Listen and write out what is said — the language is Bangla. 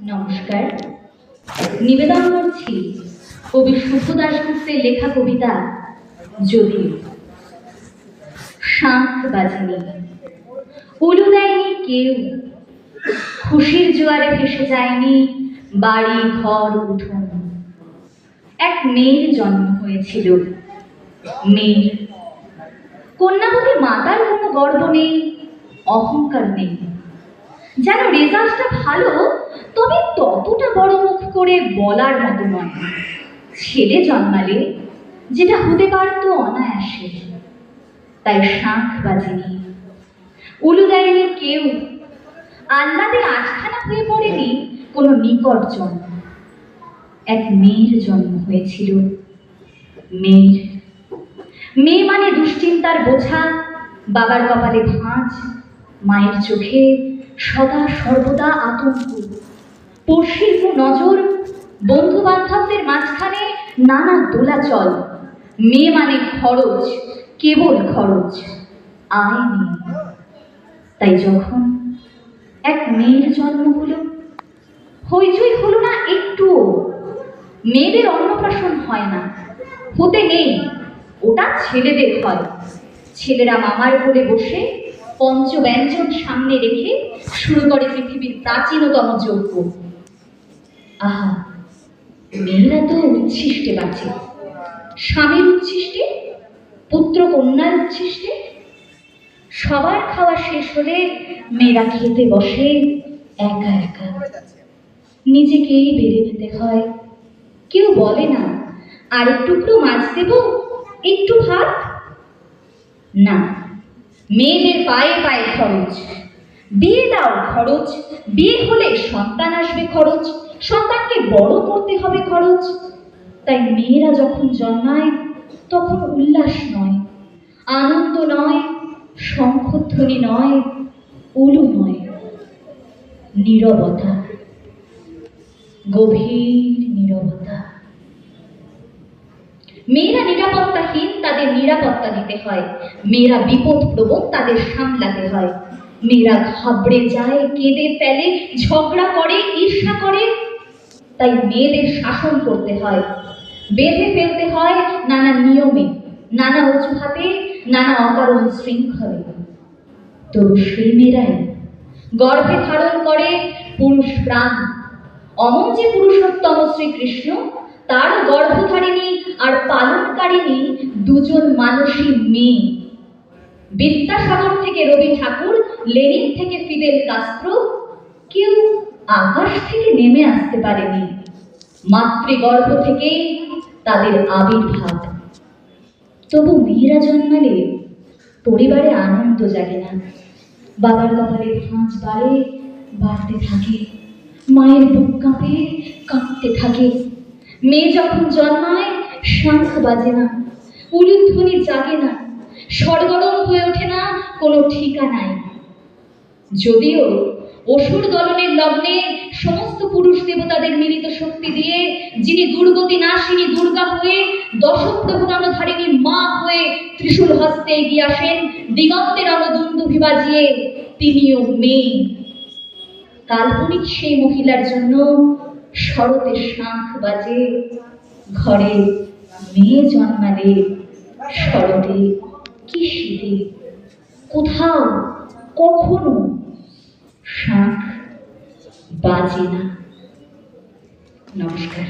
নমস্কার। নিবেদন করছি কবি শুভ দাশগুপ্তের লেখা কবিতা যদি। শাঁখ বাজেনি, উলু দেয়নি কেউ, খুশির জোয়ারে ভেসে যায়নি বাড়ি ঘর উঠোন। এক মেয়ের জন্ম হয়েছিল, মেয়ের। কন্যাবতী মাতার কোনো গর্ব নেই, অহংকার নেই। যেন রেজাল্টটা ভালো, তবে ততটা বড় মুখ করে বলার মতো নয়। ছেলে জন্মালে যেটা হতে পারতো অনায়াসে, তাই শাঁখ বাজেনি, উলু দেয়নি কেউ, আহ্লাদে আটখানা হয়ে পড়েনি কোনো নিকট জন। এক মেয়ের জন্ম হয়েছিল, মেয়ের। মেয়ে মানে দুশ্চিন্তার বোঝা, বাবার কপালে ভাঁজ, মায়ের চোখে সদা সর্বদা আতঙ্ক, পড়শির নজর, বন্ধু বান্ধবদের মাঝখানে নানা দোলাচল। মেয়ে মানে খরচ, কেবল খরচ, আয় নেই। তাই যখন এক মেয়ের জন্ম হলো, হইচই হলো না একটুও। মেয়েদের অন্নপ্রাশন হয় না, হতে নেই, ওটা ছেলেদের হয়। ছেলেরা মামার কোলে বসে পঞ্চব্যঞ্জন সামনে রেখে শুরু করে পৃথিবীর প্রাচীনতম যজ্ঞ। আহা, মেয়েরা তো উচ্ছিষ্টে বাঁচে, স্বামীর উচ্ছিষ্টে, পুত্র কন্যার উচ্ছিষ্টে। সবার খাওয়া শেষ হলে মেয়েরা খেতে বসে একা একা, নিজেকেই বেড়ে নিতে হয়। কেউ বলে না, আর একটুকরো মাছ দেব, একটু ভাত। না, মেয়েদের পায়ে পায়ে খরচ। বিয়ে দাও খরচ, বিয়ে হলে সন্তান আসবে খরচ, সন্তানকে বড় করতে হবে খরচ। তাই মেয়েরা যখন জন্মায় তখন উল্লাস নয়, আনন্দ নয়, শঙ্খধ্বনি নয়, উলু নয়, নীরবতা, গভীর নীরবতা। মেয়েরা নিরাপত্তাহীন, তাদের নিরাপত্তা দিতে হয়। মেয়েরা বিপদপ্রবণ, তাদের সামলাতে হয়। মেয়েরা ঘাবড়ে যায়, কেঁদে ফেলে, ঝগড়া করে, ঈর্ষা করে। তাই মেয়েদের শাসন করতে হয়, বেঁধে ফেলতে হয় নানা নিয়মে, নানা অজুহাতে, নানা অকারণ শৃঙ্খলে। তবু সেই মেয়েরাই গর্ভে ধারণ করে পুরুষ প্রাণ। অমন যে পুরুষোত্তম শ্রীকৃষ্ণ, তার গর্ভধারিণী আর পালনকারিণী দুজন মানুষই মেয়ে। বিদ্যাসাগর থেকে রবি ঠাকুর, লেনিন থেকে ফিদেল কাস্ত্রো, কেউ আকাশ থেকে নেমে আসতে পারেনি। মাতৃগর্ভ থেকেই তাদের আবির্ভাব। তবু মেয়েরা জন্মালে পরিবারে আনন্দ জাগে না। বাবার কপালে ভাঁজ বাড়ে, বাড়তে থাকে, মায়ের বুক কাঁপে, কাঁপতে থাকে। মেয়ে যখন জন্মায় শাঁখ বাজে না, উলুধ্বনি জাগে না, সরগরম হয়ে ওঠে না কোনো ঠিকানায়। যদিও অসুর দলনের লগ্নে সমস্ত পুরুষ দেবতাদের মিলিত শক্তি দিয়ে যিনি দুর্গতি নাশিনী দুর্গা হয়ে দশপ্রভুরানধারিণী মা হয়ে ত্রিশূল হস্তে এগিয়ে আসেন দিগন্তের রণদুন্দুভি বাজিয়ে, তিনিও মেয়ে। কাল্পনিক সেই মহিলার জন্য শরতে শাঁখ বাজে, ঘরে মেয়ে জন্মালে শরতে কি শীতে, কোথাও কখনো শাঁখ বাজে না। নমস্কার।